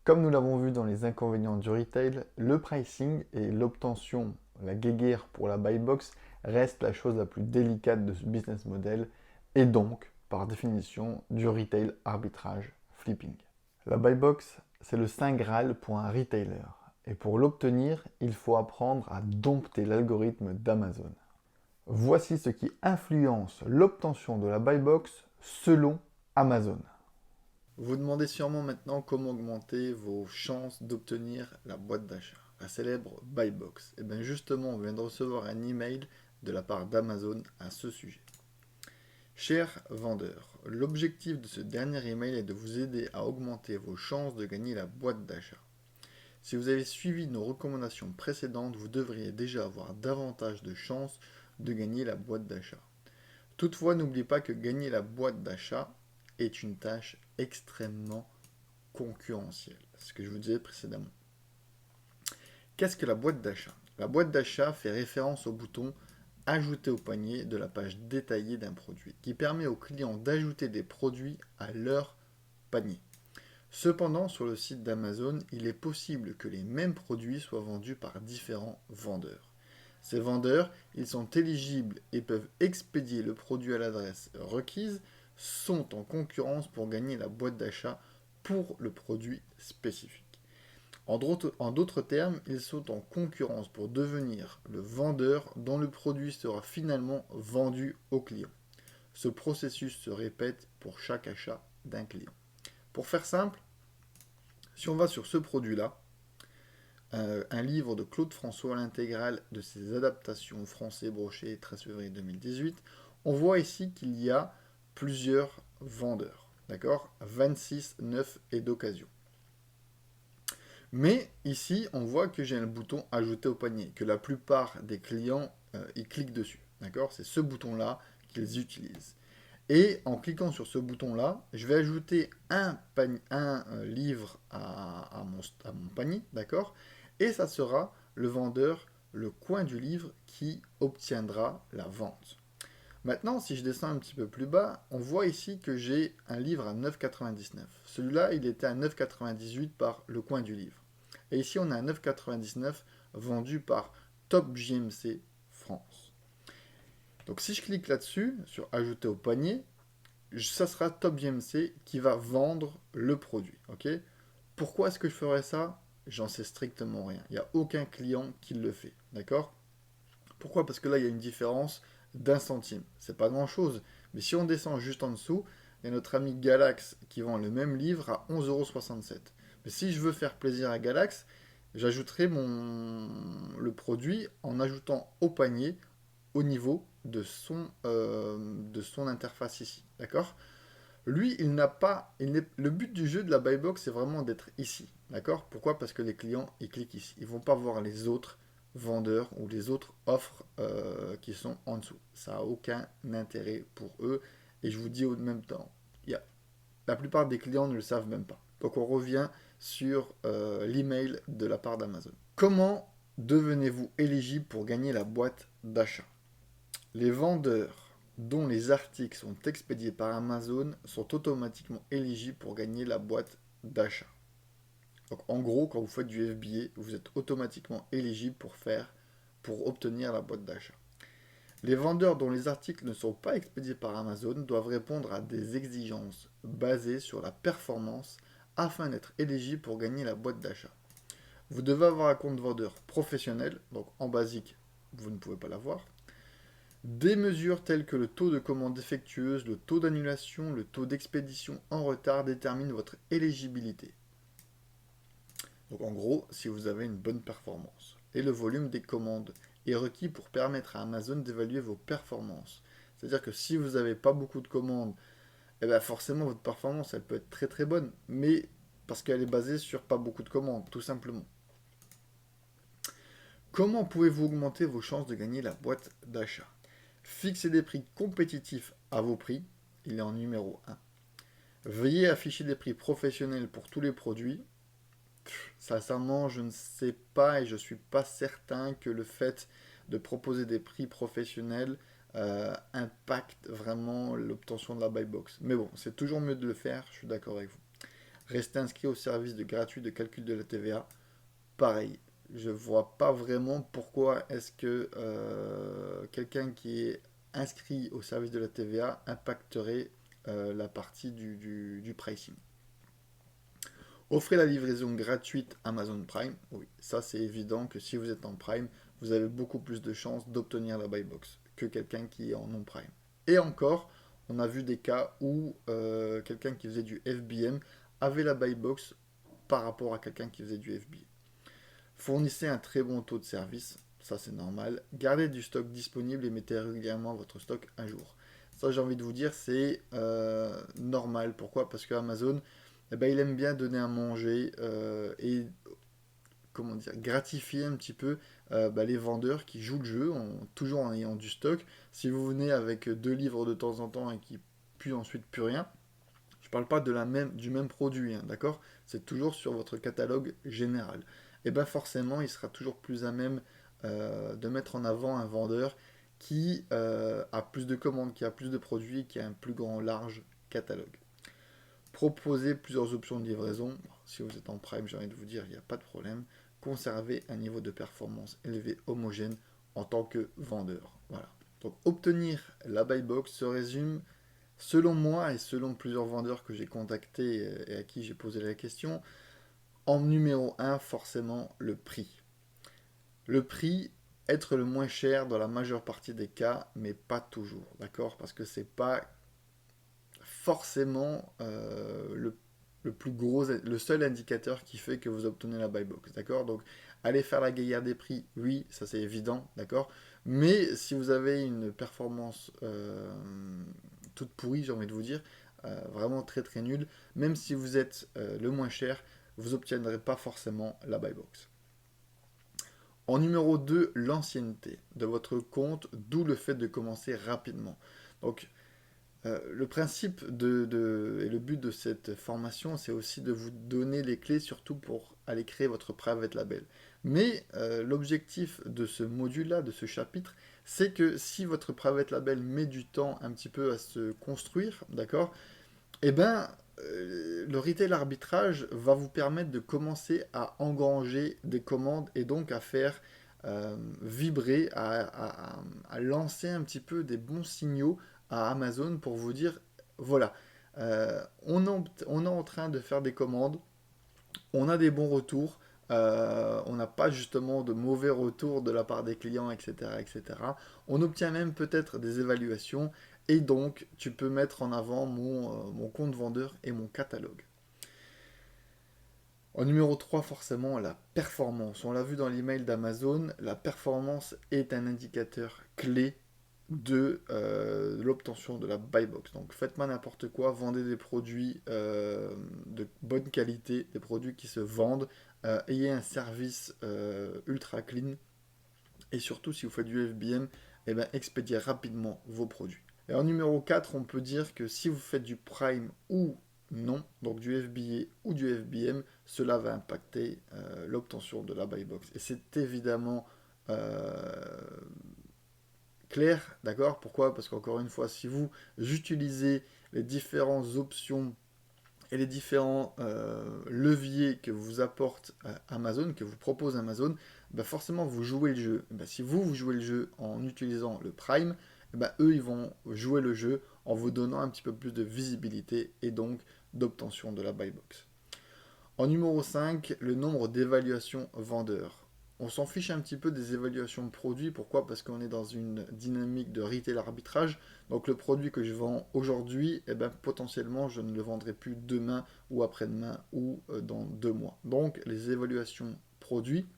Comme nous l'avons vu dans les inconvénients du retail, le pricing et l'obtention, la guéguerre pour la buy box reste la chose la plus délicate de ce business model et donc, par définition, du retail arbitrage flipping. La buy box, c'est le saint graal pour un retailer et pour l'obtenir, il faut apprendre à dompter l'algorithme d'Amazon. Voici ce qui influence l'obtention de la buy box selon Amazon. Vous demandez sûrement maintenant comment augmenter vos chances d'obtenir la boîte d'achat, la célèbre buy box. Et bien justement, on vient de recevoir un email de la part d'Amazon à ce sujet. Cher vendeur, l'objectif de ce dernier email est de vous aider à augmenter vos chances de gagner la boîte d'achat. Si vous avez suivi nos recommandations précédentes, vous devriez déjà avoir davantage de chances de gagner la boîte d'achat. Toutefois, n'oubliez pas que gagner la boîte d'achat est une tâche extrêmement concurrentielle. C'est ce que je vous disais précédemment. Qu'est-ce que la boîte d'achat? La boîte d'achat fait référence au bouton Ajouter au panier de la page détaillée d'un produit, qui permet aux clients d'ajouter des produits à leur panier. Cependant, sur le site d'Amazon, il est possible que les mêmes produits soient vendus par différents vendeurs. Ces vendeurs, ils sont éligibles et peuvent expédier le produit à l'adresse requise, sont en concurrence pour gagner la boîte d'achat pour le produit spécifique. En d'autres termes, ils sont en concurrence pour devenir le vendeur dont le produit sera finalement vendu au client. Ce processus se répète pour chaque achat d'un client. Pour faire simple, si on va sur ce produit-là, un livre de Claude François, l'intégrale de ses adaptations français brochées 13 février 2018, on voit ici qu'il y a plusieurs vendeurs, d'accord, 26 neufs et d'occasion. Mais ici, on voit que j'ai un bouton ajouter au panier, que la plupart des clients ils cliquent dessus, d'accord. C'est ce bouton-là qu'ils utilisent. Et en cliquant sur ce bouton-là, je vais ajouter un livre à mon panier, d'accord. Et ça sera le vendeur, le coin du livre, qui obtiendra la vente. Maintenant, si je descends un petit peu plus bas, on voit ici que j'ai un livre à 9,99. Celui-là, il était à 9,98 par le coin du livre. Et ici, on a un 9,99 vendu par Top JMC France. Donc si je clique là-dessus, sur ajouter au panier, ça sera Top JMC qui va vendre le produit. Ok. Pourquoi est-ce que je ferais ça? J'en sais strictement rien. Il n'y a aucun client qui le fait. D'accord? Pourquoi? Parce que là, il y a une différence d'un centime. C'est pas grand-chose. Mais si on descend juste en dessous, il y a notre ami Galax qui vend le même livre à 11,67 €. Mais si je veux faire plaisir à Galax, j'ajouterai le produit en ajoutant au panier au niveau de son interface ici. D'accord? Lui, il n'a pas. Le but du jeu de la buy box, c'est vraiment d'être ici. D'accord? Pourquoi? Parce que les clients, ils cliquent ici. Ils ne vont pas voir les autres vendeurs ou les autres offres qui sont en dessous. Ça n'a aucun intérêt pour eux. Et je vous dis au même temps, la plupart des clients ne le savent même pas. Donc on revient sur l'email de la part d'Amazon. Comment devenez-vous éligible pour gagner la boîte d'achat? Les vendeurs dont les articles sont expédiés par Amazon sont automatiquement éligibles pour gagner la boîte d'achat. Donc en gros, quand vous faites du FBA, vous êtes automatiquement éligible pour obtenir la boîte d'achat. Les vendeurs dont les articles ne sont pas expédiés par Amazon doivent répondre à des exigences basées sur la performance afin d'être éligibles pour gagner la boîte d'achat. Vous devez avoir un compte vendeur professionnel, donc en basique, vous ne pouvez pas l'avoir. Des mesures telles que le taux de commande défectueuse, le taux d'annulation, le taux d'expédition en retard déterminent votre éligibilité. Donc en gros, si vous avez une bonne performance. Et le volume des commandes est requis pour permettre à Amazon d'évaluer vos performances. C'est-à-dire que si vous n'avez pas beaucoup de commandes, eh bien forcément votre performance elle peut être très très bonne, mais parce qu'elle est basée sur pas beaucoup de commandes, tout simplement. Comment pouvez-vous augmenter vos chances de gagner la boîte d'achat? Fixez des prix compétitifs à vos prix, il est en numéro 1. Veillez à afficher des prix professionnels pour tous les produits. Sincèrement, je ne sais pas et je ne suis pas certain que le fait de proposer des prix professionnels impacte vraiment l'obtention de la buy box. Mais bon, c'est toujours mieux de le faire, je suis d'accord avec vous. Rester inscrit au service de gratuit de calcul de la TVA, pareil. Je vois pas vraiment pourquoi est-ce que quelqu'un qui est inscrit au service de la TVA impacterait la partie du pricing. Offrez la livraison gratuite Amazon Prime. Oui, ça c'est évident que si vous êtes en Prime, vous avez beaucoup plus de chances d'obtenir la buy box que quelqu'un qui est en non Prime. Et encore, on a vu des cas où quelqu'un qui faisait du FBM avait la buy box par rapport à quelqu'un qui faisait du FBA. Fournissez un très bon taux de service, ça c'est normal. Gardez du stock disponible et mettez régulièrement votre stock à jour. Ça j'ai envie de vous dire c'est normal. Pourquoi? Parce que Amazon, eh ben, il aime bien donner à manger et comment dire, gratifier un petit peu les vendeurs qui jouent le jeu toujours en ayant du stock. Si vous venez avec 2 livres de temps en temps et qui puis ensuite plus rien, je ne parle pas du même produit, hein, d'accord? C'est toujours sur votre catalogue général. Et bien forcément, il sera toujours plus à même de mettre en avant un vendeur qui a plus de commandes, qui a plus de produits, qui a un plus grand, large catalogue. Proposer plusieurs options de livraison. Si vous êtes en Prime, j'ai envie de vous dire, il n'y a pas de problème. Conserver un niveau de performance élevé, homogène en tant que vendeur. Voilà. Donc obtenir la buy box se résume, selon moi et selon plusieurs vendeurs que j'ai contactés et à qui j'ai posé la question, en numéro un forcément le prix. Le prix, être le moins cher dans la majeure partie des cas, mais pas toujours, d'accord? Parce que c'est pas forcément le plus gros, le seul indicateur qui fait que vous obtenez la buy box, d'accord? Donc, aller faire la guéguerre des prix, oui, ça c'est évident, d'accord? Mais si vous avez une performance toute pourrie, j'ai envie de vous dire, vraiment très très nulle, même si vous êtes le moins cher, vous n'obtiendrez pas forcément la buy box. En numéro 2, l'ancienneté de votre compte, d'où le fait de commencer rapidement. Donc, le principe et le but de cette formation, c'est aussi de vous donner les clés, surtout pour aller créer votre private label. Mais l'objectif de ce module-là, de ce chapitre, c'est que si votre private label met du temps un petit peu à se construire, d'accord, eh ben, le retail arbitrage va vous permettre de commencer à engranger des commandes et donc à faire vibrer, à lancer un petit peu des bons signaux à Amazon pour vous dire, voilà, on est en train de faire des commandes, on a des bons retours, on n'a pas justement de mauvais retours de la part des clients, etc., etc. On obtient même peut-être des évaluations et donc tu peux mettre en avant mon compte vendeur et mon catalogue. En numéro 3, forcément, la performance. On l'a vu dans l'email d'Amazon, la performance est un indicateur clé de l'obtention de la buy box. Donc faites pas n'importe quoi, vendez des produits de bonne qualité, des produits qui se vendent, ayez un service ultra clean et surtout si vous faites du FBM, eh ben, expédiez rapidement vos produits. Et en numéro 4, on peut dire que si vous faites du Prime ou non, donc du FBA ou du FBM, cela va impacter l'obtention de la buy box. Et c'est évidemment clair, d'accord? Pourquoi? Parce qu'encore une fois, si vous utilisez les différentes options et les différents leviers que vous apporte Amazon, que vous propose Amazon, bah forcément vous jouez le jeu. Bah si vous jouez le jeu en utilisant le Prime, bah eux ils vont jouer le jeu en vous donnant un petit peu plus de visibilité et donc d'obtention de la buy box. En numéro 5, le nombre d'évaluations vendeurs. On s'en fiche un petit peu des évaluations de produits. Pourquoi? Parce qu'on est dans une dynamique de retail arbitrage. Donc le produit que je vends aujourd'hui, eh ben, potentiellement, je ne le vendrai plus demain ou après-demain ou dans 2 mois. Donc les évaluations produits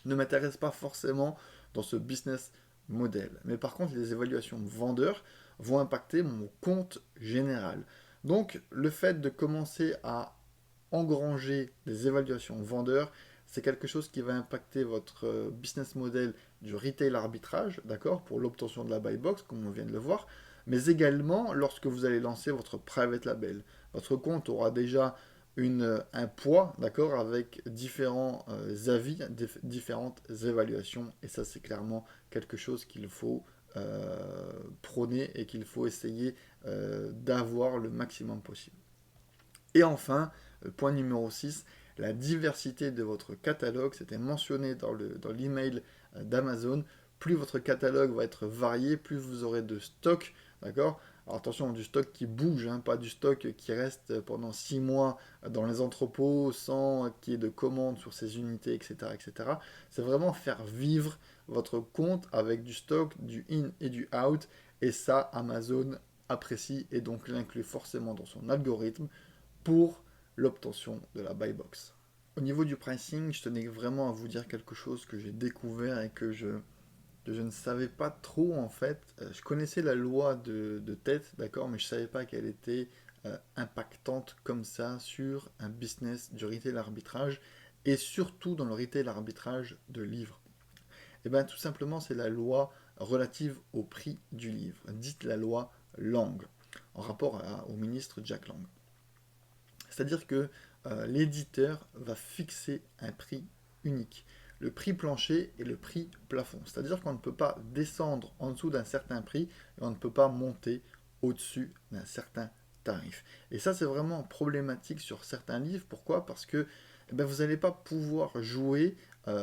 ne m'intéressent pas forcément dans ce business model. Mais par contre, les évaluations vendeurs vont impacter mon compte général. Donc le fait de commencer à engranger des évaluations vendeurs, c'est quelque chose qui va impacter votre business model du retail arbitrage, d'accord, pour l'obtention de la buy box, comme on vient de le voir, mais également lorsque vous allez lancer votre private label. Votre compte aura déjà un poids, d'accord, avec différents avis, différentes évaluations, et ça c'est clairement quelque chose qu'il faut prôner et qu'il faut essayer d'avoir le maximum possible. Et enfin, Point numéro 6, la diversité de votre catalogue, c'était mentionné dans l'email d'Amazon. Plus votre catalogue va être varié, plus vous aurez de stock, d'accord? Alors attention, du stock qui bouge, hein, pas du stock qui reste pendant 6 mois dans les entrepôts sans qu'il y ait de commandes sur ces unités, etc. etc. C'est vraiment faire vivre votre compte avec du stock, du in et du out. Et ça, Amazon apprécie et donc l'inclut forcément dans son algorithme pour l'obtention de la buy box. Au niveau du pricing, je tenais vraiment à vous dire quelque chose que j'ai découvert et que je ne savais pas trop en fait. Je connaissais la loi de tête, d'accord, mais je ne savais pas qu'elle était impactante comme ça sur un business du retail arbitrage et surtout dans le retail arbitrage de livres. Et bien tout simplement c'est la loi relative au prix du livre, dite la loi Lang, en rapport au ministre Jack Lang. C'est-à-dire que l'éditeur va fixer un prix unique, le prix plancher et le prix plafond. C'est-à-dire qu'on ne peut pas descendre en dessous d'un certain prix et on ne peut pas monter au-dessus d'un certain tarif. Et ça, c'est vraiment problématique sur certains livres. Pourquoi? Parce que vous n'allez pas pouvoir jouer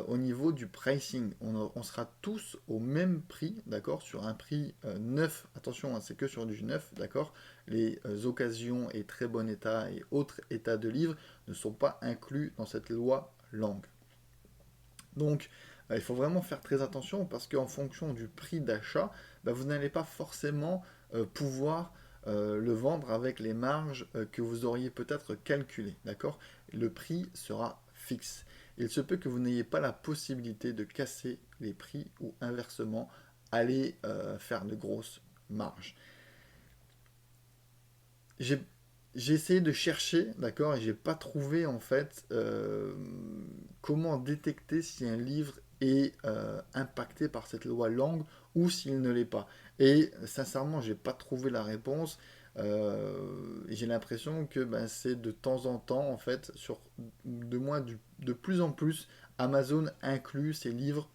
au niveau du pricing. On sera tous au même prix, d'accord, sur un prix neuf. Attention, hein, c'est que sur du neuf, d'accord. Les occasions et très bon état et autres états de livres ne sont pas inclus dans cette loi Lang. Donc, il faut vraiment faire très attention parce qu'en fonction du prix d'achat, vous n'allez pas forcément pouvoir le vendre avec les marges que vous auriez peut-être calculées, d'accord? Le prix sera fixe. Il se peut que vous n'ayez pas la possibilité de casser les prix ou inversement aller faire de grosses marges. J'ai essayé de chercher, d'accord, et j'ai pas trouvé en fait comment détecter si un livre est impacté par cette loi Lang ou s'il ne l'est pas. Et sincèrement, j'ai pas trouvé la réponse. J'ai l'impression que c'est de temps en temps, en fait, de plus en plus, Amazon inclut ces livres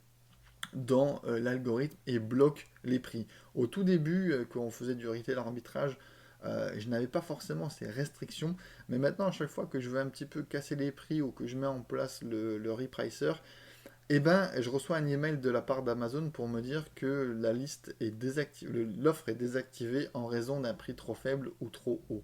dans l'algorithme et bloque les prix. Au tout début, quand on faisait du retail arbitrage, je n'avais pas forcément ces restrictions, mais maintenant, à chaque fois que je veux un petit peu casser les prix ou que je mets en place le repricer, je reçois un email de la part d'Amazon pour me dire que la liste est désactivée, l'offre est désactivée en raison d'un prix trop faible ou trop haut.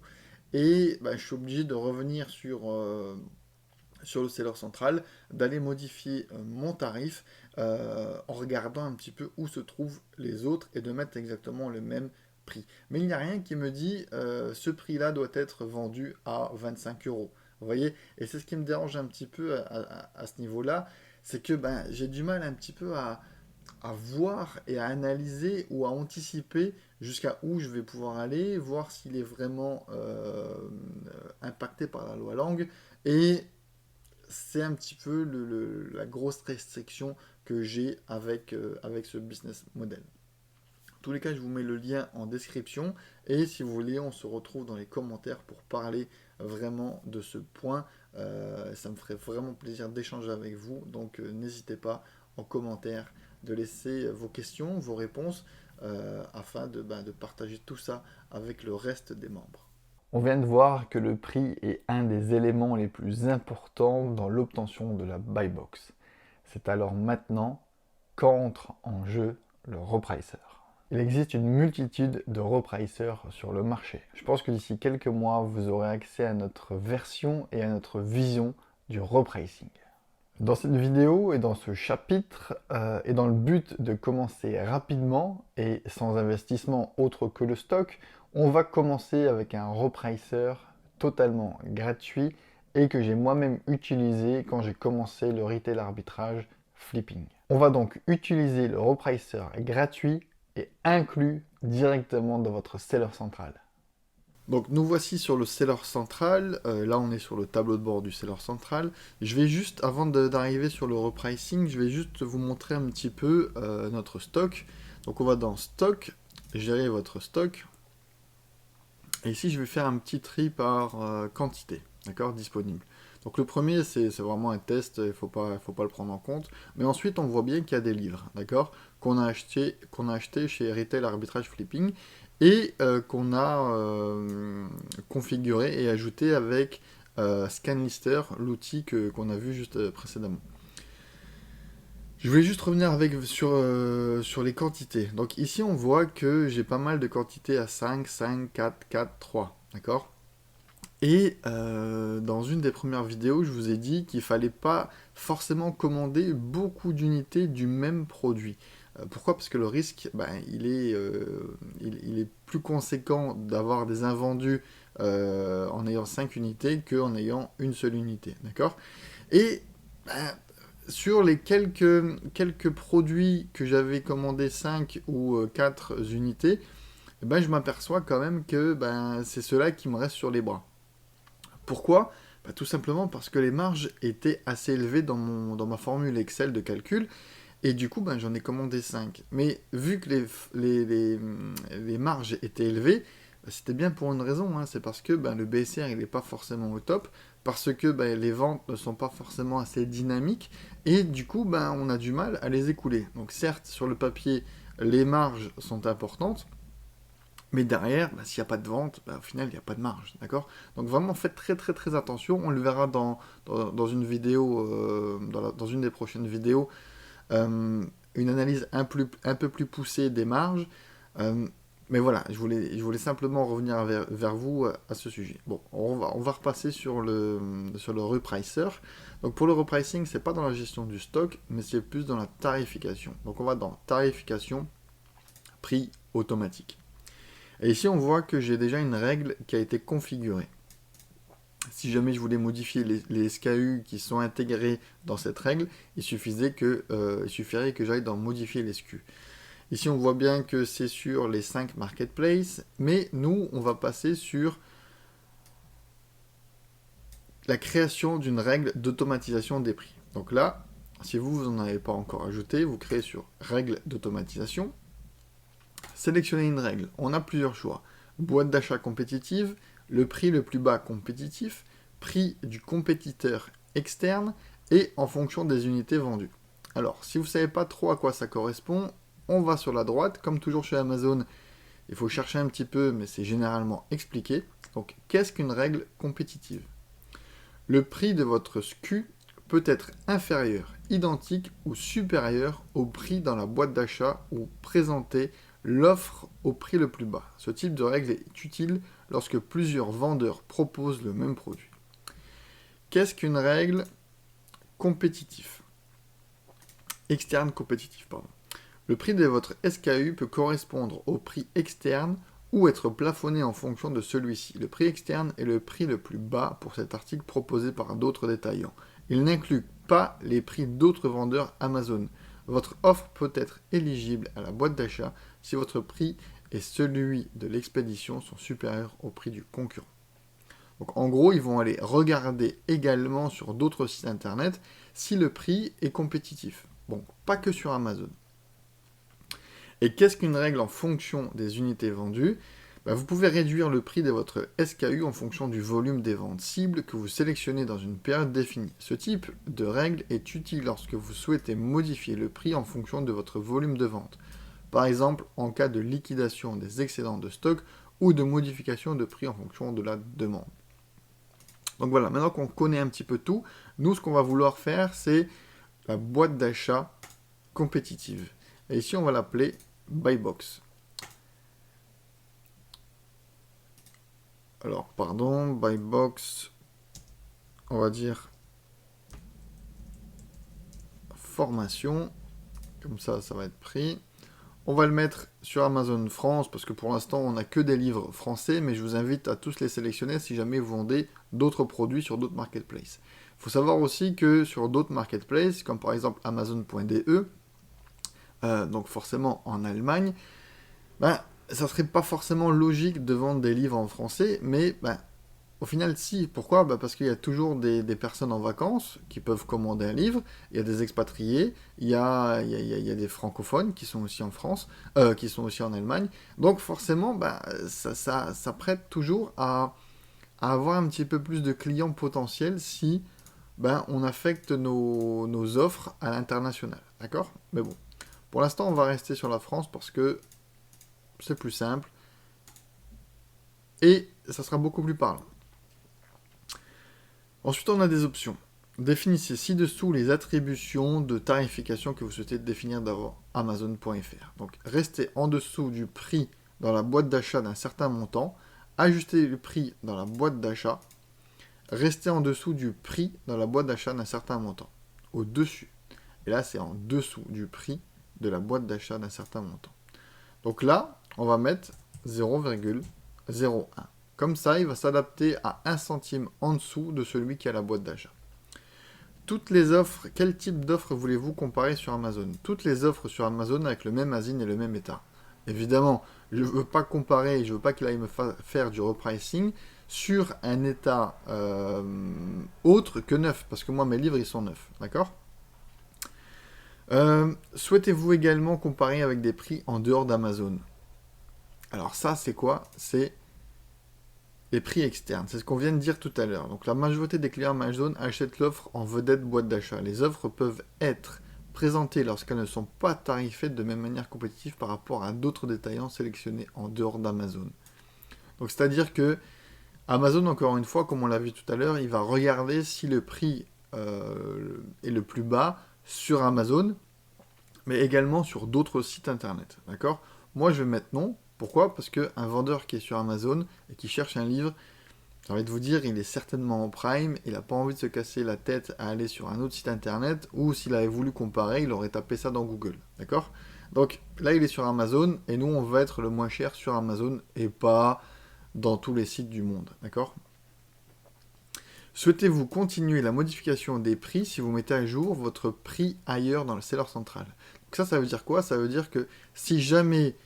Et je suis obligé de revenir sur le seller central, d'aller modifier mon tarif en regardant un petit peu où se trouvent les autres et de mettre exactement le même prix. Mais il n'y a rien qui me dit ce prix-là doit être vendu à 25 euros. Vous voyez? Et c'est ce qui me dérange un petit peu à ce niveau-là, c'est que j'ai du mal un petit peu à voir et à analyser ou à anticiper jusqu'à où je vais pouvoir aller, voir s'il est vraiment impacté par la loi Lang. Et c'est un petit peu la grosse restriction que j'ai avec ce business model. En tous les cas, je vous mets le lien en description et si vous voulez, on se retrouve dans les commentaires pour parler vraiment de ce point. Ça me ferait vraiment plaisir d'échanger avec vous, donc n'hésitez pas en commentaire de laisser vos questions, vos réponses, afin de partager tout ça avec le reste des membres. On vient de voir que le prix est un des éléments les plus importants dans l'obtention de la buy box. C'est alors maintenant qu'entre en jeu le repricer. Il existe une multitude de repricers sur le marché. Je pense que d'ici quelques mois, vous aurez accès à notre version et à notre vision du repricing. Dans cette vidéo et dans ce chapitre, et dans le but de commencer rapidement et sans investissement autre que le stock, on va commencer avec un repricer totalement gratuit et que j'ai moi-même utilisé quand j'ai commencé le retail arbitrage flipping. On va donc utiliser le repricer gratuit et inclus directement dans votre seller central. Donc nous voici sur le seller central, là on est sur le tableau de bord du seller central. Je vais juste, avant d'arriver sur le repricing, je vais juste vous montrer un petit peu notre stock. Donc on va dans stock, gérer votre stock. Et ici je vais faire un petit tri par quantité, d'accord, disponible. Donc le premier c'est vraiment un test, il faut pas le prendre en compte. Mais ensuite on voit bien qu'il y a des livres, d'accord, qu'on a acheté chez Retail Arbitrage Flipping et qu'on a configuré et ajouté avec Scanlister, l'outil qu'on a vu juste précédemment. Je voulais juste revenir sur les quantités. Donc ici, on voit que j'ai pas mal de quantités à 5, 5, 4, 4, 3. D'accord? Et dans une des premières vidéos, je vous ai dit qu'il fallait pas forcément commander beaucoup d'unités du même produit. Pourquoi? Parce que le risque, ben, il est plus conséquent d'avoir des invendus en ayant 5 unités qu'en ayant une seule unité. D'accord? Et ben, sur les quelques produits que j'avais commandé 5 ou 4 unités, eh ben, je m'aperçois quand même que ben, c'est ceux-là qui me restent sur les bras. Pourquoi? Bah, tout simplement parce que les marges étaient assez élevées dans ma formule Excel de calcul, et du coup, ben, j'en ai commandé 5. Mais vu que les marges étaient élevées, bah, c'était bien pour une raison, hein, c'est parce que ben, le BSR il n'est pas forcément au top, parce que ben, les ventes ne sont pas forcément assez dynamiques, et du coup, ben, on a du mal à les écouler. Donc certes, sur le papier, les marges sont importantes, mais derrière, bah, s'il n'y a pas de vente, bah, au final, il n'y a pas de marge, d'accord? Donc vraiment, faites très très très attention. On le verra dans une vidéo, dans une des prochaines vidéos, une analyse un peu plus poussée des marges. Euh, mais voilà, je voulais simplement revenir vers vous à ce sujet. Bon, on va repasser sur le repricer. Donc pour le repricing, c'est pas dans la gestion du stock, mais c'est plus dans la tarification. Donc on va dans tarification, prix automatique. Et ici, on voit que j'ai déjà une règle qui a été configurée. Si jamais je voulais modifier les SKU qui sont intégrés dans cette règle, il suffirait que j'aille dans modifier les SKU. Ici, on voit bien que c'est sur les 5 marketplaces, mais nous, on va passer sur la création d'une règle d'automatisation des prix. Donc là, si vous n'en avez pas encore ajouté, vous créez sur règle d'automatisation. Sélectionnez une règle. On a plusieurs choix. Boîte d'achat compétitive, le prix le plus bas compétitif, prix du compétiteur externe et en fonction des unités vendues. Alors, si vous ne savez pas trop à quoi ça correspond, on va sur la droite. Comme toujours chez Amazon, il faut chercher un petit peu, mais c'est généralement expliqué. Donc, qu'est-ce qu'une règle compétitive? Le prix de votre SKU peut être inférieur, identique ou supérieur au prix dans la boîte d'achat ou présenter l'offre au prix le plus bas. Ce type de règle est utile lorsque plusieurs vendeurs proposent le même produit. Qu'est-ce qu'une règle compétitive? Externe compétitif, pardon. Le prix de votre SKU peut correspondre au prix externe ou être plafonné en fonction de celui-ci. Le prix externe est le prix le plus bas pour cet article proposé par d'autres détaillants. Il n'inclut pas les prix d'autres vendeurs Amazon. Votre offre peut être éligible à la boîte d'achat si votre prix et celui de l'expédition sont supérieurs au prix du concurrent. Donc en gros, ils vont aller regarder également sur d'autres sites internet si le prix est compétitif. Bon, pas que sur Amazon. Et qu'est-ce qu'une règle en fonction des unités vendues? Vous pouvez réduire le prix de votre SKU en fonction du volume des ventes cibles que vous sélectionnez dans une période définie. Ce type de règle est utile lorsque vous souhaitez modifier le prix en fonction de votre volume de vente. Par exemple, en cas de liquidation des excédents de stock ou de modification de prix en fonction de la demande. Donc voilà, maintenant qu'on connaît un petit peu tout, nous ce qu'on va vouloir faire, c'est la boîte d'achat compétitive. Et ici, on va l'appeler Buy Box. Alors, pardon, Buy Box, on va dire formation. Comme ça, ça va être pris. On va le mettre sur Amazon France, parce que pour l'instant, on n'a que des livres français, mais je vous invite à tous les sélectionner si jamais vous vendez d'autres produits sur d'autres marketplaces. Il faut savoir aussi que sur d'autres marketplaces, comme par exemple Amazon.de, donc forcément en Allemagne, ça serait pas forcément logique de vendre des livres en français, mais au final si. Pourquoi? Parce qu'il y a toujours des personnes en vacances qui peuvent commander un livre, il y a des expatriés, il y a des francophones qui sont aussi en France, qui sont aussi en Allemagne, donc forcément ça prête toujours à avoir un petit peu plus de clients potentiels si on affecte nos offres à l'international, d'accord? Mais bon, pour l'instant, on va rester sur la France parce que c'est plus simple et ça sera beaucoup plus parlant. Ensuite, on a des options. Définissez ci-dessous les attributions de tarification que vous souhaitez définir dans Amazon.fr. Donc, restez en dessous du prix dans la boîte d'achat d'un certain montant, ajustez le prix dans la boîte d'achat, restez en dessous du prix dans la boîte d'achat d'un certain montant, au-dessus. Et là, c'est en dessous du prix de la boîte d'achat d'un certain montant. Donc là, on va mettre 0,01. Comme ça, il va s'adapter à 1 centime en dessous de celui qui a la boîte d'achat. Toutes les offres, quel type d'offres voulez-vous comparer sur Amazon? Toutes les offres sur Amazon avec le même ASIN et le même état. Évidemment, je ne veux pas comparer, je ne veux pas qu'il aille me faire du repricing sur un état autre que neuf, parce que moi, mes livres, ils sont neufs, d'accord? Souhaitez-vous également comparer avec des prix en dehors d'Amazon? Alors ça, c'est quoi? C'est les prix externes. C'est ce qu'on vient de dire tout à l'heure. Donc la majorité des clients Amazon achètent l'offre en vedette boîte d'achat. Les offres peuvent être présentées lorsqu'elles ne sont pas tarifées de même manière compétitive par rapport à d'autres détaillants sélectionnés en dehors d'Amazon. Donc c'est-à-dire que Amazon, encore une fois, comme on l'a vu tout à l'heure, il va regarder si le prix est le plus bas sur Amazon, mais également sur d'autres sites internet. D'accord? Moi, je vais mettre non. Pourquoi? Parce qu'un vendeur qui est sur Amazon et qui cherche un livre, j'ai envie de vous dire, il est certainement en prime, il n'a pas envie de se casser la tête à aller sur un autre site internet, ou s'il avait voulu comparer, il aurait tapé ça dans Google. D'accord? Donc là, il est sur Amazon, et nous, on va être le moins cher sur Amazon, et pas dans tous les sites du monde. D'accord? Souhaitez-vous continuer la modification des prix si vous mettez à jour votre prix ailleurs dans le seller central? Donc ça veut dire quoi? Ça veut dire que si jamais,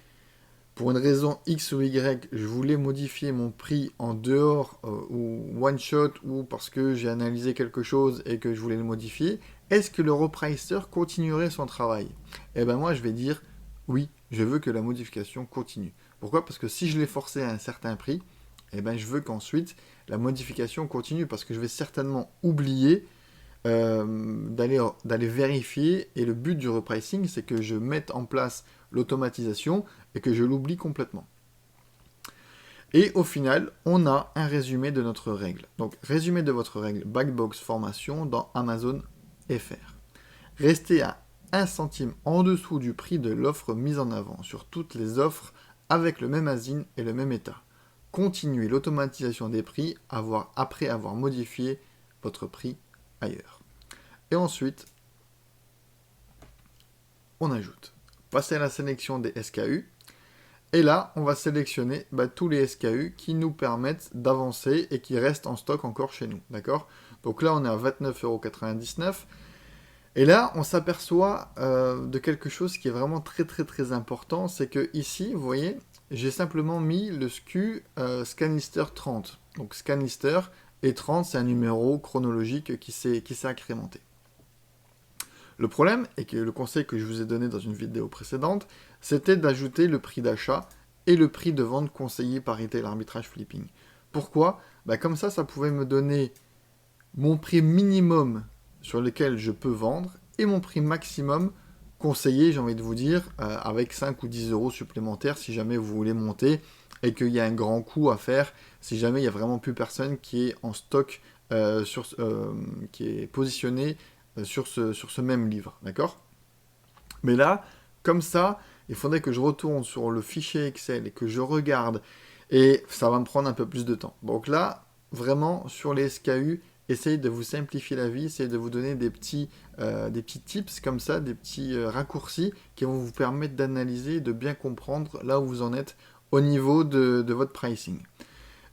pour une raison X ou Y, je voulais modifier mon prix en dehors ou one shot ou parce que j'ai analysé quelque chose et que je voulais le modifier, est-ce que le repricer continuerait son travail? Eh bien moi je vais dire oui, je veux que la modification continue. Pourquoi? Parce que si je l'ai forcé à un certain prix, eh ben je veux qu'ensuite la modification continue parce que je vais certainement oublier d'aller vérifier, et le but du repricing c'est que je mette en place l'automatisation et que je l'oublie complètement. Et au final, on a un résumé de notre règle. Donc, résumé de votre règle Buybox formation dans Amazon FR. Restez à 1 centime en dessous du prix de l'offre mise en avant sur toutes les offres avec le même ASIN et le même état. Continuez l'automatisation des prix après avoir modifié votre prix ailleurs. Et ensuite, on ajoute. Passez à la sélection des SKU. Et là, on va sélectionner tous les SKU qui nous permettent d'avancer et qui restent en stock encore chez nous. D'accord? Donc là, on est à 29,99 €. Et là, on s'aperçoit de quelque chose qui est vraiment très très très important. C'est que ici, vous voyez, j'ai simplement mis le SKU Scanlister 30. Donc Scanlister et 30, c'est un numéro chronologique qui s'est incrémenté. Le problème, et que le conseil que je vous ai donné dans une vidéo précédente, c'était d'ajouter le prix d'achat et le prix de vente conseillé par Retail Arbitrage Flipping. Pourquoi? Comme ça, ça pouvait me donner mon prix minimum sur lequel je peux vendre et mon prix maximum conseillé, j'ai envie de vous dire, avec 5 ou 10 € supplémentaires si jamais vous voulez monter et qu'il y a un grand coup à faire, si jamais il n'y a vraiment plus personne qui est en stock, qui est positionné sur ce même livre, d'accord? Mais là, comme ça, il faudrait que je retourne sur le fichier Excel et que je regarde, et ça va me prendre un peu plus de temps. Donc là, vraiment, sur les SKU, essayez de vous simplifier la vie, essayez de vous donner des petits tips comme ça, des petits raccourcis qui vont vous permettre d'analyser, de bien comprendre là où vous en êtes au niveau de votre pricing.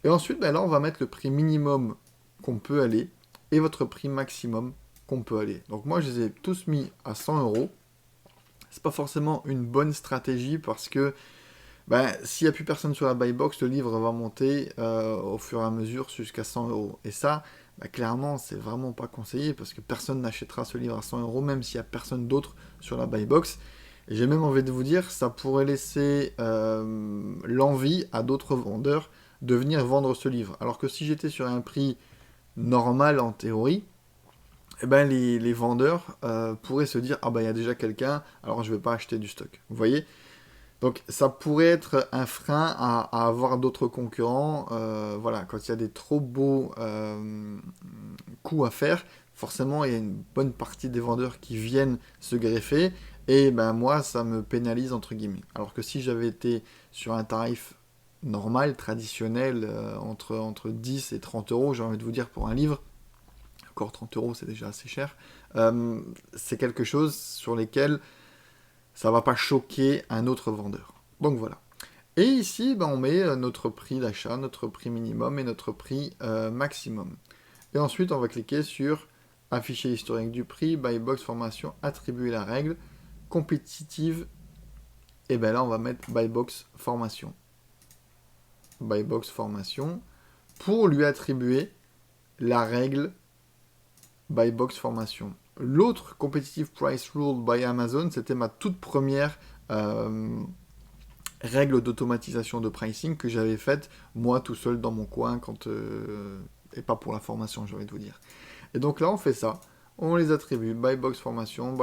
Et ensuite, là, on va mettre le prix minimum qu'on peut aller et votre prix maximum qu'on peut aller. Donc moi, je les ai tous mis à 100 €. C'est pas forcément une bonne stratégie parce que s'il n'y a plus personne sur la buy box, le livre va monter au fur et à mesure jusqu'à 100 €. Et ça, clairement, c'est vraiment pas conseillé parce que personne n'achètera ce livre à 100 €, même s'il n'y a personne d'autre sur la buy box. Et j'ai même envie de vous dire, ça pourrait laisser l'envie à d'autres vendeurs de venir vendre ce livre. Alors que si j'étais sur un prix normal en théorie, les vendeurs pourraient se dire « Ah il y a déjà quelqu'un, alors je ne vais pas acheter du stock. » Vous voyez? Donc ça pourrait être un frein à avoir d'autres concurrents. Voilà, quand il y a des trop beaux coût à faire, forcément, il y a une bonne partie des vendeurs qui viennent se greffer, et ben moi, ça me pénalise, entre guillemets. Alors que si j'avais été sur un tarif normal, traditionnel, entre 10 et 30 euros, j'ai envie de vous dire, pour un livre, encore 30 euros, c'est déjà assez cher, c'est quelque chose sur lesquels ça va pas choquer un autre vendeur. Donc voilà. Et ici, ben, on met notre prix d'achat, notre prix minimum et notre prix maximum. Et ensuite, on va cliquer sur afficher historique du prix, buy box formation, attribuer la règle, compétitive. Et bien là, on va mettre buy box formation. Buy box formation pour lui attribuer la règle buy box formation. L'autre competitive price rule by Amazon, c'était ma toute première règle d'automatisation de pricing que j'avais faite moi tout seul dans mon coin et pas pour la formation, j'ai envie de vous dire. Et donc là, on fait ça. On les attribue buy box formation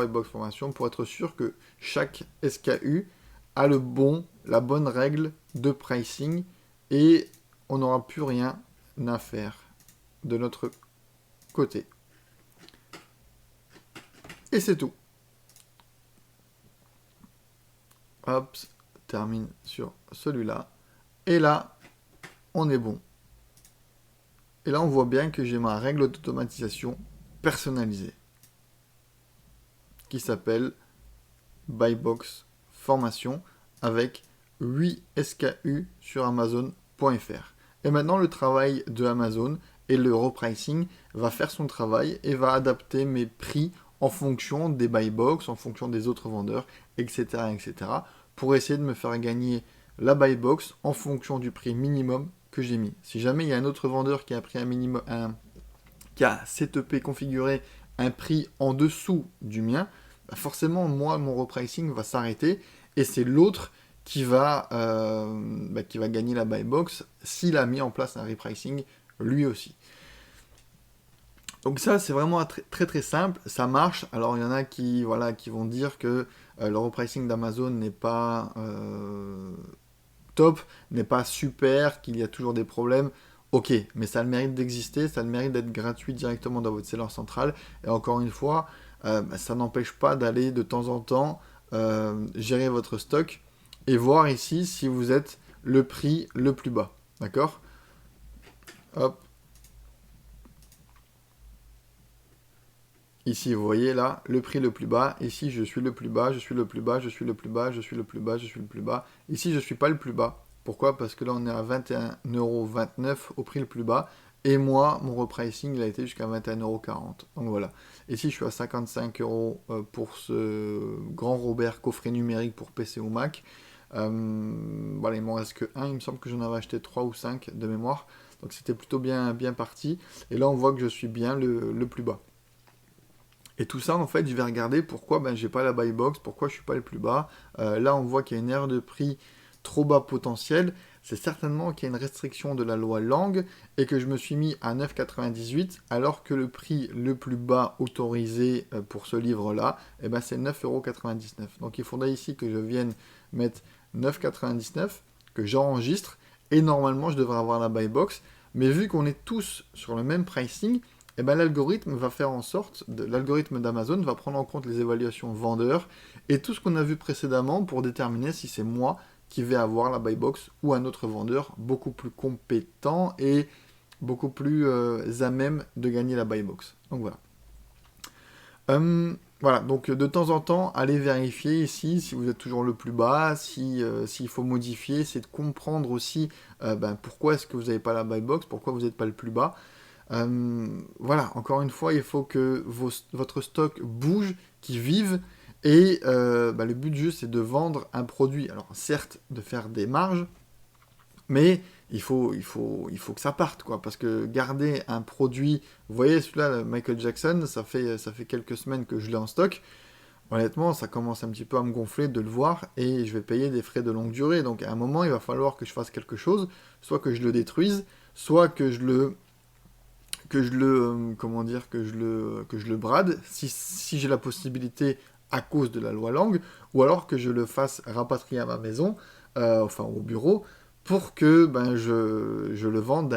pour être sûr que chaque SKU a la bonne règle de pricing et on n'aura plus rien à faire de notre côté. Et c'est tout. Hop, termine sur celui-là. Et là, on est bon. Et là, on voit bien que j'ai ma règle d'automatisation personnalisée qui s'appelle buy box formation avec 8 SKU sur Amazon.fr. Et maintenant, le travail de Amazon et le repricing va faire son travail et va adapter mes prix en fonction des buy box, en fonction des autres vendeurs, etc., etc., pour essayer de me faire gagner la buy box en fonction du prix minimum que j'ai mis. Si jamais il y a un autre vendeur qui a pris qui a setupé, configuré un prix en dessous du mien, bah forcément, moi, mon repricing va s'arrêter et c'est l'autre qui va gagner la buy box s'il a mis en place un repricing lui aussi. Donc ça, c'est vraiment très très simple, ça marche. Alors il y en a qui vont dire que le repricing d'Amazon n'est pas top, n'est pas super, qu'il y a toujours des problèmes. Ok, mais ça a le mérite d'exister, ça a le mérite d'être gratuit directement dans votre seller central. Et encore une fois, ça n'empêche pas d'aller de temps en temps gérer votre stock et voir ici si vous êtes le prix le plus bas. D'accord ? Hop. Ici, vous voyez là, le prix le plus bas. Ici, je suis le plus bas, je suis le plus bas, je suis le plus bas, je suis le plus bas, je suis le plus bas. Ici, je ne suis pas le plus bas. Pourquoi ? Parce que là, on est à 21,29€ au prix le plus bas. Et moi, mon repricing, il a été jusqu'à 21,40€. Donc voilà. Ici, je suis à 55€ pour ce grand Robert coffret numérique pour PC ou Mac. Voilà, il m'en reste que un. Il me semble que j'en avais acheté 3 ou 5 de mémoire. Donc c'était plutôt bien parti. Et là, on voit que je suis bien le plus bas. Et tout ça, en fait, je vais regarder pourquoi j'ai pas la buy box, pourquoi je suis pas le plus bas. Là, on voit qu'il y a une erreur de prix trop bas potentiel. C'est certainement qu'il y a une restriction de la loi Lang et que je me suis mis à 9,98 alors que le prix le plus bas autorisé pour ce livre-là, c'est 9,99€. Donc il faudrait ici que je vienne mettre 9,99€, que j'enregistre et normalement je devrais avoir la buy box. Mais vu qu'on est tous sur le même pricing, l'algorithme va faire en sorte, l'algorithme d'Amazon va prendre en compte les évaluations vendeurs et tout ce qu'on a vu précédemment pour déterminer si c'est moi qui vais avoir la buy box ou un autre vendeur beaucoup plus compétent et beaucoup plus à même de gagner la buy box. Donc voilà. Voilà, donc de temps en temps, allez vérifier ici si vous êtes toujours le plus bas, s'il faut modifier, c'est de comprendre aussi pourquoi est-ce que vous n'avez pas la buy box, pourquoi vous n'êtes pas le plus bas. Voilà, encore une fois, il faut que votre stock bouge, qu'il vive, et le but du jeu, c'est de vendre un produit. Alors, certes, de faire des marges, mais il faut que ça parte, quoi, parce que garder un produit, vous voyez, celui-là, le Michael Jackson, ça fait quelques semaines que je l'ai en stock. Honnêtement, ça commence un petit peu à me gonfler de le voir, et je vais payer des frais de longue durée. Donc, à un moment, il va falloir que je fasse quelque chose, soit que je le détruise, soit que je le brade, si j'ai la possibilité à cause de la loi Lang, ou alors que je le fasse rapatrier à ma maison, au bureau, pour que ben, je le vende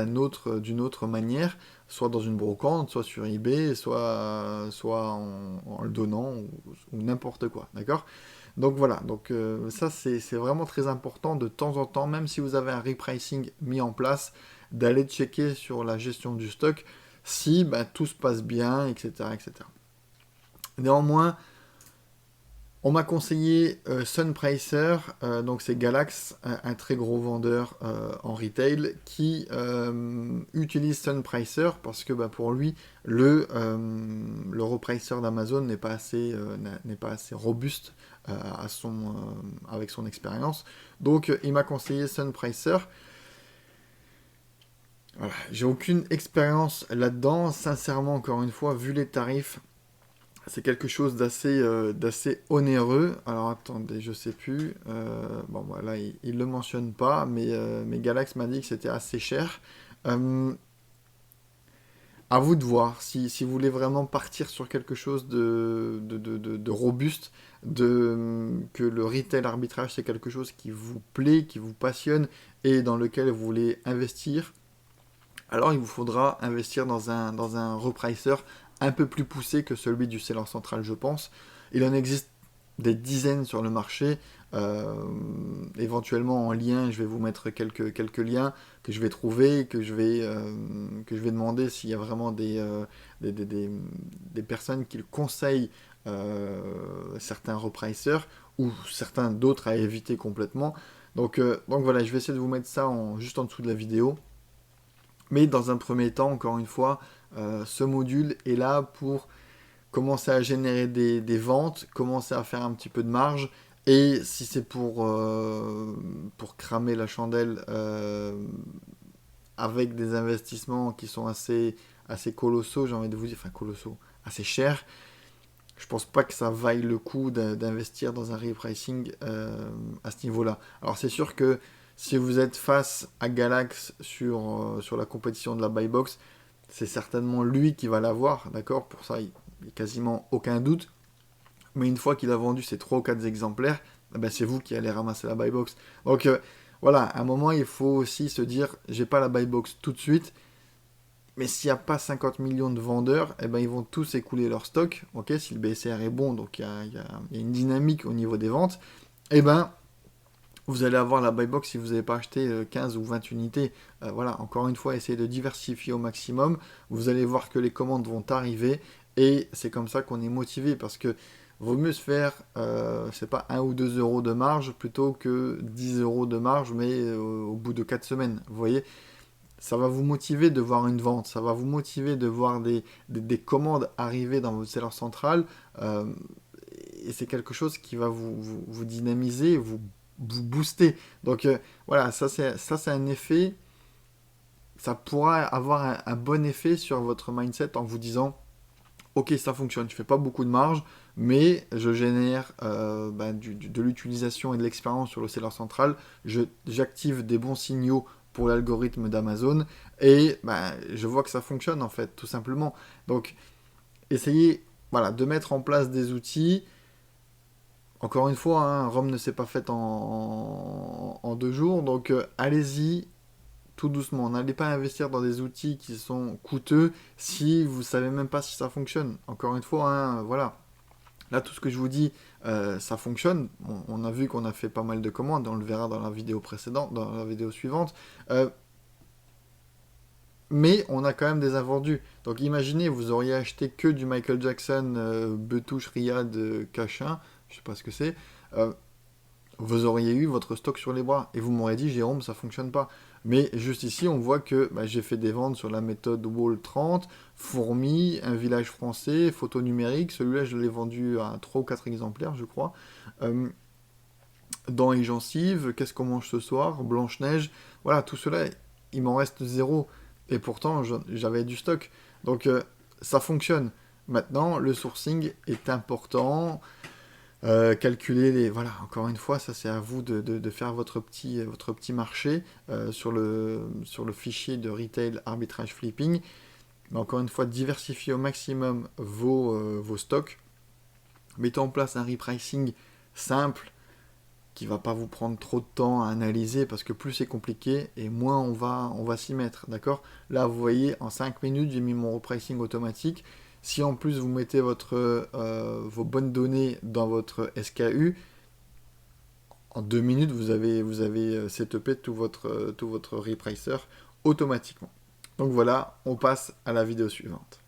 d'une autre manière, soit dans une brocante, soit sur eBay, soit en le donnant, ou n'importe quoi, d'accord? Donc voilà, donc ça c'est vraiment très important de temps en temps, même si vous avez un repricing mis en place, d'aller checker sur la gestion du stock si ben, tout se passe bien, etc., etc. Néanmoins, on m'a conseillé Sunpricer, donc c'est Galax, un très gros vendeur en retail, qui utilise Sunpricer parce que bah, pour lui, le repricer d'Amazon n'est pas assez robuste avec son expérience. Donc il m'a conseillé Sunpricer. Voilà, j'ai aucune expérience là-dedans. Sincèrement, encore une fois, vu les tarifs, c'est quelque chose d'assez onéreux. Alors attendez, je sais plus. Bon, voilà, il le mentionne pas, mais Galax m'a dit que c'était assez cher. Euh, à vous de voir si vous voulez vraiment partir sur quelque chose de robuste, que le retail arbitrage c'est quelque chose qui vous plaît, qui vous passionne et dans lequel vous voulez investir. Alors il vous faudra investir dans un repricer un peu plus poussé que celui du seller central, je pense. Il en existe des dizaines sur le marché. Euh, Éventuellement en lien, je vais vous mettre quelques liens que je vais trouver, que je vais demander s'il y a vraiment des personnes qui le conseillent certains repricers ou certains d'autres à éviter complètement. Donc voilà, je vais essayer de vous mettre ça juste en dessous de la vidéo. Mais dans un premier temps, encore une fois, ce module est là pour commencer à générer des ventes, commencer à faire un petit peu de marge. Et si c'est pour cramer la chandelle avec des investissements qui sont assez colossaux, j'ai envie de vous dire, enfin colossaux, assez chers, je pense pas que ça vaille le coup d'investir dans un repricing à ce niveau-là. Alors c'est sûr que si vous êtes face à Galax sur la compétition de la buy box, c'est certainement lui qui va l'avoir, d'accord? Pour ça, il n'y a quasiment aucun doute. Mais une fois qu'il a vendu ses 3 ou 4 exemplaires, eh ben, c'est vous qui allez ramasser la buy box. Donc voilà, à un moment, il faut aussi se dire, j'ai pas la buy box tout de suite, mais s'il n'y a pas 50 millions de vendeurs, eh ben, ils vont tous écouler leur stock. Ok, si le BCR est bon, donc il y a une dynamique au niveau des ventes, eh ben, vous allez avoir la buy box si vous n'avez pas acheté 15 ou 20 unités. Voilà, encore une fois, essayez de diversifier au maximum. Vous allez voir que les commandes vont arriver et c'est comme ça qu'on est motivé parce que vaut mieux se faire, c'est pas 1 ou 2 euros de marge plutôt que 10 euros de marge, mais au bout de 4 semaines. Vous voyez, ça va vous motiver de voir une vente, ça va vous motiver de voir des commandes arriver dans votre seller central. euh, et c'est quelque chose qui va vous dynamiser, vous booster. Donc voilà, ça c'est un effet, ça pourra avoir un bon effet sur votre mindset en vous disant, ok, ça fonctionne, je fais pas beaucoup de marge, mais je génère de l'utilisation et de l'expérience sur le seller central, j'active des bons signaux pour l'algorithme d'Amazon, et je vois que ça fonctionne en fait, tout simplement. Donc, essayez voilà, de mettre en place des outils. Encore une fois, hein, Rome ne s'est pas faite en 2 jours, donc allez-y tout doucement. N'allez pas investir dans des outils qui sont coûteux si vous savez même pas si ça fonctionne. Encore une fois, hein, voilà. Là, tout ce que je vous dis, ça fonctionne. On a vu qu'on a fait pas mal de commandes, on le verra dans la vidéo précédente, dans la vidéo suivante. Mais on a quand même des invendus. Donc imaginez, vous auriez acheté que du Michael Jackson, Betouche, Riyad, Cachin, je sais pas ce que c'est. Euh, Vous auriez eu votre stock sur les bras et vous m'aurez dit Jérôme ça fonctionne pas. Mais juste ici on voit que j'ai fait des ventes sur la méthode Wall 30, Fourmi, un village français, photo numérique, celui-là je l'ai vendu à 3 ou 4 exemplaires je crois. Euh, Dents et gencives, qu'est-ce qu'on mange ce soir, Blanche-Neige, voilà tout cela il m'en reste zéro et pourtant j'avais du stock. Donc ça fonctionne. Maintenant le sourcing est important. Calculer les... Voilà, encore une fois, ça c'est à vous de faire votre petit marché sur le fichier de Retail Arbitrage Flipping. Mais encore une fois, diversifiez au maximum vos stocks. Mettez en place un repricing simple qui va pas vous prendre trop de temps à analyser, parce que plus c'est compliqué, et moins on va s'y mettre, d'accord? Là, vous voyez, en 5 minutes, j'ai mis mon repricing automatique. Si en plus vous mettez vos bonnes données dans votre SKU, en 2 minutes, vous avez setupé tout votre repricer automatiquement. Donc voilà, on passe à la vidéo suivante.